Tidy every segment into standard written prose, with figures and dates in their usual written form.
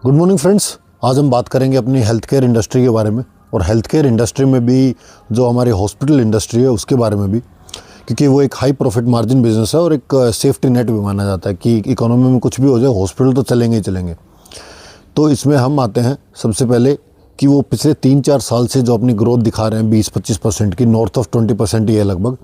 Good morning friends. आज हम बात करेंगे अपनी हेल्थ केयर इंडस्ट्री के बारे में और हेल्थ केयर इंडस्ट्री में भी जो हमारी हॉस्पिटल इंडस्ट्री है उसके बारे में भी, क्योंकि वो एक हाई प्रॉफिट मार्जिन बिजनेस है और एक सेफ्टी नेट भी माना जाता है कि इकोनॉमी में कुछ भी हो जाए हॉस्पिटल तो चलेंगे ही चलेंगे। तो इसमें हम आते हैं सबसे पहले कि वो पिछले 3-4 साल से जो अपनी ग्रोथ दिखा रहे हैं 20-25% की, नॉर्थ ऑफ 20% ही है लगभग।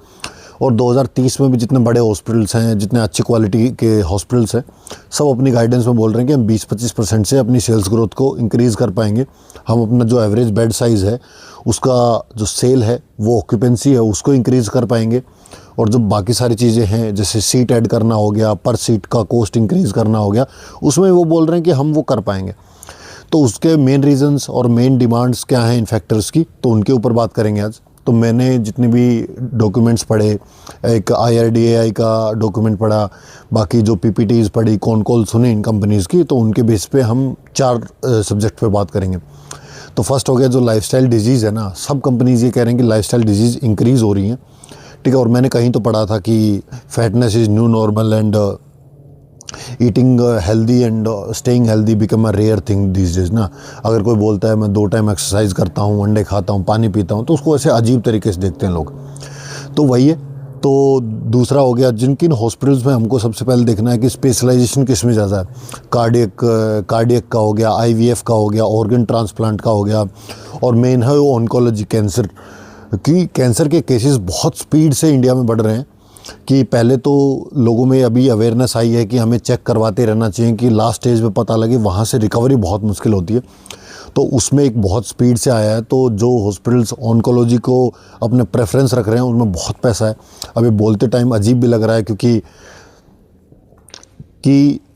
और 2030 में भी जितने बड़े हॉस्पिटल्स हैं, जितने अच्छी क्वालिटी के हॉस्पिटल्स हैं, सब अपनी गाइडेंस में बोल रहे हैं कि हम 20-25% से अपनी सेल्स ग्रोथ को इंक्रीज़ कर पाएंगे। हम अपना जो एवरेज बेड साइज़ है उसका जो सेल है, वो ऑक्यूपेंसी है, उसको इंक्रीज़ कर पाएंगे। और जो बाकी सारी चीज़ें हैं जैसे सीट ऐड करना हो गया, पर सीट का कॉस्ट इंक्रीज़ करना हो गया, उसमें वो बोल रहे हैं कि हम वो कर पाएंगे। तो उसके मेन रीजंस और मेन डिमांड्स क्या हैं इन फैक्टर्स की, तो उनके ऊपर बात करेंगे आज। तो मैंने जितने भी डॉक्यूमेंट्स पढ़े, एक IRDAI का डॉक्यूमेंट पढ़ा, बाकी जो PPTs पढ़ी, कौन कॉल सुने इन कंपनीज़ की, तो उनके बेस पे हम 4 सब्जेक्ट पे बात करेंगे। तो फर्स्ट हो गया जो लाइफस्टाइल डिजीज़ है ना, सब कंपनीज़ ये कह रहे हैं कि लाइफस्टाइल डिजीज़ इंक्रीज़ हो रही हैं, ठीक है। और मैंने कहीं तो पढ़ा था कि fatness is new normal and eating healthy and staying healthy become a rare thing these days ना। अगर कोई बोलता है मैं 2 टाइम एक्सरसाइज करता हूँ, अंडे खाता हूँ, पानी पीता हूँ, तो उसको ऐसे अजीब तरीके से देखते हैं लोग। तो वही है। तो दूसरा हो गया जिन किन हॉस्पिटल्स में हमको सबसे पहले देखना है कि स्पेशलाइजेशन किस में ज़्यादा है। कार्डियक का हो गया, IVF का हो गया, ऑर्गन ट्रांसप्लांट का हो गया, और मेन है वो ऑन्कोलॉजी, कैंसर के केसेस बहुत स्पीड से इंडिया में बढ़ रहे हैं। कि पहले तो लोगों में अभी अवेयरनेस आई है कि हमें चेक करवाते रहना चाहिए कि लास्ट स्टेज पे पता लगे, वहाँ से रिकवरी बहुत मुश्किल होती है। तो उसमें एक बहुत स्पीड से आया है। तो जो हॉस्पिटल्स ऑन्कोलॉजी को अपने प्रेफरेंस रख रहे हैं उनमें बहुत पैसा है। अभी बोलते टाइम अजीब भी लग रहा है क्योंकि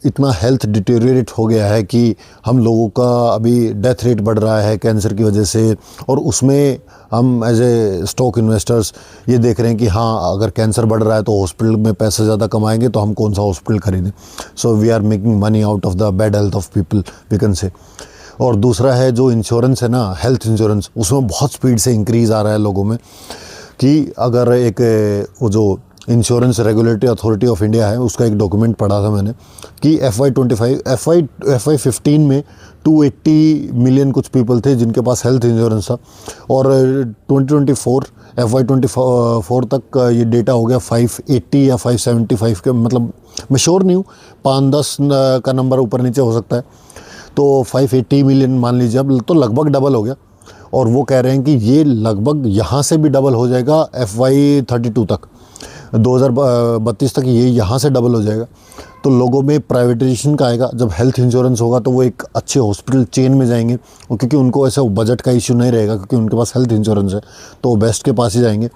इतना हेल्थ डिटेरियोरेट हो गया है कि हम लोगों का अभी डेथ रेट बढ़ रहा है कैंसर की वजह से। और उसमें हम एज ए स्टॉक इन्वेस्टर्स ये देख रहे हैं कि हाँ, अगर कैंसर बढ़ रहा है तो हॉस्पिटल में पैसे ज़्यादा कमाएंगे, तो हम कौन सा हॉस्पिटल खरीदें। So we are making money out of the bad health of people, we can say. और दूसरा है जो इंश्योरेंस है ना, हेल्थ इंश्योरेंस, उसमें बहुत स्पीड से इंक्रीज़ आ रहा है लोगों में कि अगर एक वो जो insurance regulatory authority of India है उसका एक डॉक्यूमेंट पढ़ा था मैंने कि FY15 में 280 मिलियन कुछ पीपल थे जिनके पास हेल्थ इंश्योरेंस था। और 2024 FY24 तक ये डेटा हो गया 580 या 575 के, मतलब मैं श्योर नहीं हूँ, 5-10 का नंबर ऊपर नीचे हो सकता है। तो 580 मिलियन मान लीजिए, अब तो लगभग डबल हो गया। और वो कह रहे हैं कि ये लगभग यहाँ से भी डबल हो जाएगा FY32 तक, 2032 तक ये यहाँ से डबल हो जाएगा। तो लोगों में प्राइवेटाइजेशन का आएगा। जब हेल्थ इंश्योरेंस होगा तो वो एक अच्छे हॉस्पिटल चेन में जाएंगे, और क्योंकि उनको ऐसा बजट का इश्यू नहीं रहेगा क्योंकि उनके पास हेल्थ इंश्योरेंस है, तो वो बेस्ट के पास ही जाएंगे।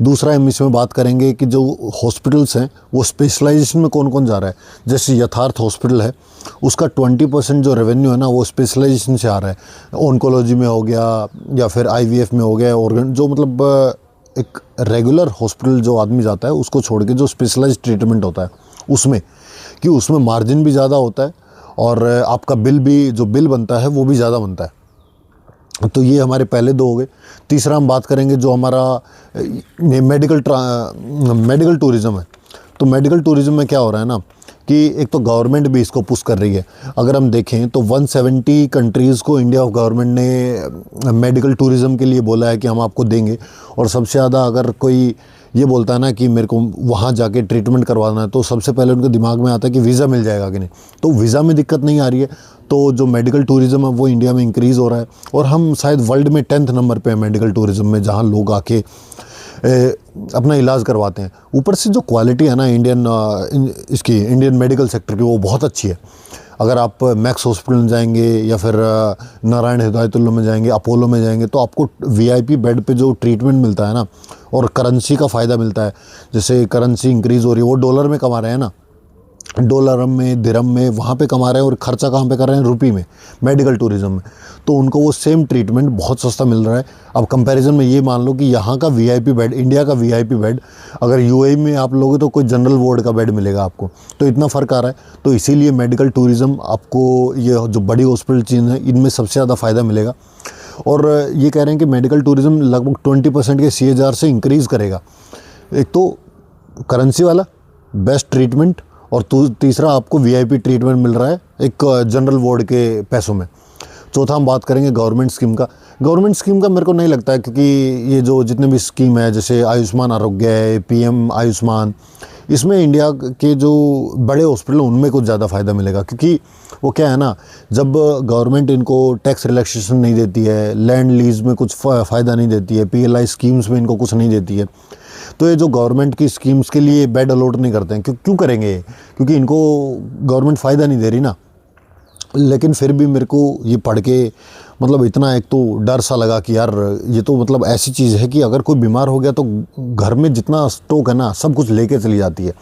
दूसरा हम इसमें बात करेंगे कि जो हॉस्पिटल्स हैं वो स्पेशलाइजेशन में कौन कौन जा रहा है। जैसे यथार्थ हॉस्पिटल है, उसका 20% जो रेवेन्यू है ना वो स्पेशलाइजेशन से आ रहा है। ऑन्कोलॉजी में हो गया या फिर IVF में हो गया, ऑर्गन, जो मतलब एक रेगुलर हॉस्पिटल जो आदमी जाता है उसको छोड़ के जो स्पेशलाइज्ड ट्रीटमेंट होता है उसमें मार्जिन भी ज़्यादा होता है और आपका बिल भी, जो बिल बनता है वो भी ज़्यादा बनता है। तो ये हमारे पहले 2 हो गए। तीसरा हम बात करेंगे जो हमारा मेडिकल टूरिज़्म है। तो मेडिकल टूरिज़्म में क्या हो रहा है ना कि एक तो गवर्नमेंट भी इसको पुश कर रही है। अगर हम देखें तो 170 कंट्रीज़ को इंडिया ऑफ गवर्नमेंट ने मेडिकल टूरिज़्म के लिए बोला है कि हम आपको देंगे। और सबसे ज़्यादा अगर कोई ये बोलता है ना कि मेरे को वहाँ जाके ट्रीटमेंट करवाना है, तो सबसे पहले उनके दिमाग में आता है कि वीज़ा मिल जाएगा कि नहीं। तो वीज़ा में दिक्कत नहीं आ रही है, तो जो मेडिकल टूरिज़्म है वो इंडिया में इंक्रीज़ हो रहा है। और हम शायद वर्ल्ड में 10th नंबर पे हैं मेडिकल टूरिज़्म में, जहाँ लोग आके अपना इलाज करवाते हैं। ऊपर से जो क्वालिटी है ना इंडियन मेडिकल सेक्टर की, वो बहुत अच्छी है। अगर आप मैक्स हॉस्पिटल में जाएंगे या फिर नारायण हिदायतुल्लाह में जाएंगे, अपोलो में जाएंगे, तो आपको VIP बेड पे जो ट्रीटमेंट मिलता है ना, और करेंसी का फ़ायदा मिलता है। जैसे करेंसी इंक्रीज़ हो रही है, वो डॉलर में कमा रहे हैं ना, डॉलर में, दिरहम में, वहाँ पे कमा रहे हैं। और ख़र्चा कहाँ पे कर रहे हैं? रुपये में, मेडिकल टूरिज़्म में। तो उनको वो सेम ट्रीटमेंट बहुत सस्ता मिल रहा है। अब कंपैरिजन में ये मान लो कि यहाँ का VIP बेड, इंडिया का VIP बेड अगर UAE में आप लोगे तो कोई जनरल वार्ड का बेड मिलेगा आपको। तो इतना फ़र्क आ रहा है। तो इसीलिए मेडिकल टूरिज़्म आपको, ये जो बड़ी हॉस्पिटल चेन है, इनमें सबसे ज़्यादा फ़ायदा मिलेगा। और ये कह रहे हैं कि मेडिकल टूरिज़्म लगभग 20% के CAGR से इंक्रीज़ करेगा। एक तो करेंसी वाला, बेस्ट ट्रीटमेंट और तीसरा आपको वीआईपी ट्रीटमेंट मिल रहा है एक जनरल वार्ड के पैसों में। चौथा हम बात करेंगे गवर्नमेंट स्कीम का। गवर्नमेंट स्कीम का मेरे को नहीं लगता है, क्योंकि ये जो जितने भी स्कीम है जैसे आयुष्मान आरोग्य है, पीएम आयुष्मान, इसमें इंडिया के जो बड़े हॉस्पिटल उनमें कुछ ज़्यादा फ़ायदा मिलेगा। क्योंकि वो क्या है ना, जब गवर्नमेंट इनको टैक्स रिलैक्सेशन नहीं देती है, लैंड लीज में कुछ फ़ायदा नहीं देती है, पीएलआई स्कीम्स में इनको कुछ नहीं देती है, तो ये जो गवर्नमेंट की स्कीम्स के लिए बेड अलॉट नहीं करते हैं। क्यों करेंगे? क्योंकि इनको गवर्नमेंट फ़ायदा नहीं दे रही ना। लेकिन फिर भी मेरे को ये पढ़ के मतलब इतना एक तो डर सा लगा कि यार ये तो मतलब ऐसी चीज़ है कि अगर कोई बीमार हो गया तो घर में जितना स्टॉक है ना सब कुछ लेके चली जाती है।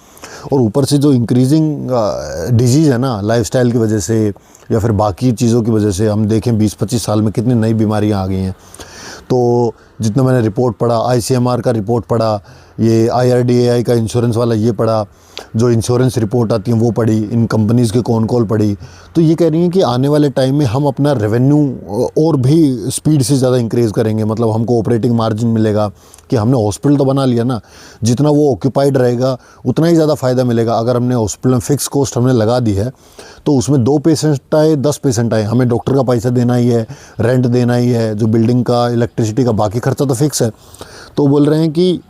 और ऊपर से जो इंक्रीजिंग डिजीज़ है ना लाइफस्टाइल की वजह से या फिर बाकी चीज़ों की वजह से, हम देखें 20-25 साल में कितनी नई बीमारियां आ गई हैं। तो जितना मैंने रिपोर्ट पढ़ा, आईसीएमआर का रिपोर्ट पढ़ा, ये आईआरडीएआई का इंश्योरेंस वाला ये पढ़ा, जो इंश्योरेंस रिपोर्ट आती है वो पढ़ी, इन कंपनीज़ के कौन कॉल पढ़ी, तो ये कह रही हैं कि आने वाले टाइम में हम अपना रेवेन्यू और भी स्पीड से ज़्यादा इंक्रीज़ करेंगे। मतलब हमको ऑपरेटिंग मार्जिन मिलेगा कि हमने हॉस्पिटल तो बना लिया ना, जितना वो ऑक्यूपाइड रहेगा उतना ही ज़्यादा फ़ायदा मिलेगा। अगर हमने हॉस्पिटल में फ़िक्स कॉस्ट हमने लगा दी है तो उसमें 2 पेशेंट आए 10 पेशेंट आए, हमें डॉक्टर का पैसा देना ही है, रेंट देना ही है, जो बिल्डिंग का इलेक्ट्रिसिटी का बाकी खर्चा तो फिक्स है। तो बोल रहे हैं कि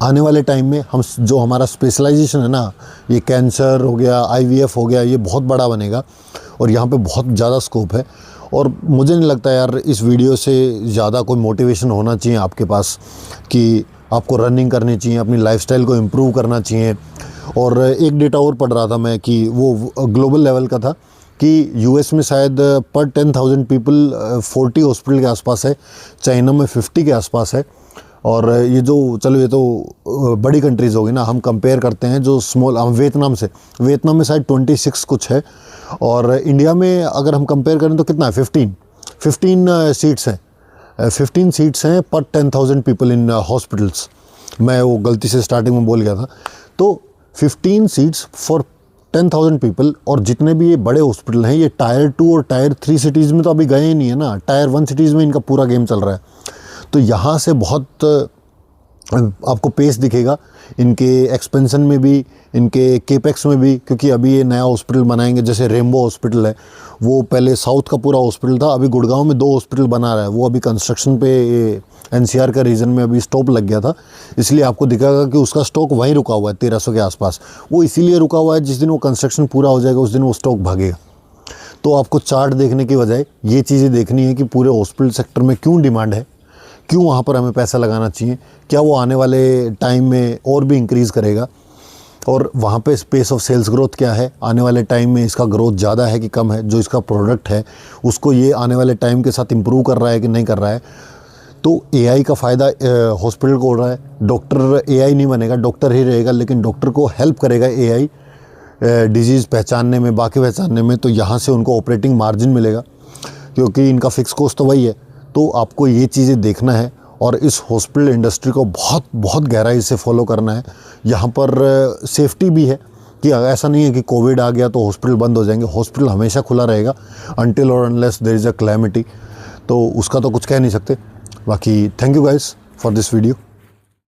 आने वाले टाइम में हम जो हमारा स्पेशलाइजेशन है ना, ये कैंसर हो गया, आईवीएफ हो गया, ये बहुत बड़ा बनेगा और यहाँ पे बहुत ज़्यादा स्कोप है। और मुझे नहीं लगता यार इस वीडियो से ज़्यादा कोई मोटिवेशन होना चाहिए आपके पास कि आपको रनिंग करनी चाहिए, अपनी लाइफस्टाइल को इम्प्रूव करना चाहिए। और एक डेटा और पढ़ रहा था मैं कि वो ग्लोबल लेवल का था कि यूएस में शायद पर 10,000 पीपल 40 हॉस्पिटल के आसपास है, चाइना में 50 के आसपास है। और ये जो चलो ये तो बड़ी कंट्रीज़ होगी ना, हम कंपेयर करते हैं जो स्मॉल, हम वियतनाम में शायद 26 कुछ है, और इंडिया में अगर हम कंपेयर करें तो कितना है 15 सीट्स हैं, 15 सीट्स हैं पर 10,000 पीपल इन हॉस्पिटल्स। मैं वो गलती से स्टार्टिंग में बोल गया था। तो 15 सीट्स फॉर 10,000 पीपल। और जितने भी ये बड़े हॉस्पिटल हैं ये टायर 2 और टायर 3 सिटीज़ में तो अभी गए ही नहीं है ना, टायर 1 सिटीज़ में इनका पूरा गेम चल रहा है। तो यहाँ से बहुत आपको पेस दिखेगा इनके एक्सपेंशन में भी, इनके केपेक्स में भी, क्योंकि अभी ये नया हॉस्पिटल बनाएंगे। जैसे रेम्बो हॉस्पिटल है, वो पहले साउथ का पूरा हॉस्पिटल था, अभी गुड़गांव में 2 हॉस्पिटल बना रहा है, वो अभी कंस्ट्रक्शन पे एनसीआर का रीजन में अभी स्टॉप लग गया था, इसलिए आपको दिखेगा कि उसका स्टॉक वहीं रुका हुआ है 1300 के आसपास। वो इसीलिए रुका हुआ है, जिस दिन वो कंस्ट्रक्शन पूरा हो जाएगा उस दिन वो स्टॉक भागेगा। तो आपको चार्ट देखने की बजाय ये चीज़ें देखनी है कि पूरे हॉस्पिटल सेक्टर में क्यों डिमांड है, क्यों वहाँ पर हमें पैसा लगाना चाहिए, क्या वो आने वाले टाइम में और भी इंक्रीज़ करेगा, और वहाँ पे स्पेस ऑफ सेल्स ग्रोथ क्या है, आने वाले टाइम में इसका ग्रोथ ज़्यादा है कि कम है, जो इसका प्रोडक्ट है उसको ये आने वाले टाइम के साथ इम्प्रूव कर रहा है कि नहीं कर रहा है। तो एआई का फ़ायदा हॉस्पिटल को हो रहा है। डॉक्टर एआई नहीं बनेगा, डॉक्टर ही रहेगा, लेकिन डॉक्टर को हेल्प करेगा एआई डिजीज़ पहचानने में, बाकी पहचानने में। तो यहाँ से उनको ऑपरेटिंग मार्जिन मिलेगा, क्योंकि इनका फ़िक्स कॉस्ट तो वही है। तो आपको ये चीज़ें देखना है और इस हॉस्पिटल इंडस्ट्री को बहुत बहुत गहराई से फॉलो करना है। यहाँ पर सेफ्टी भी है कि ऐसा नहीं है कि कोविड आ गया तो हॉस्पिटल बंद हो जाएंगे, हॉस्पिटल हमेशा खुला रहेगा अनटिल और unless there is a calamity. तो उसका तो कुछ कह नहीं सकते। बाकी thank you guys for this video.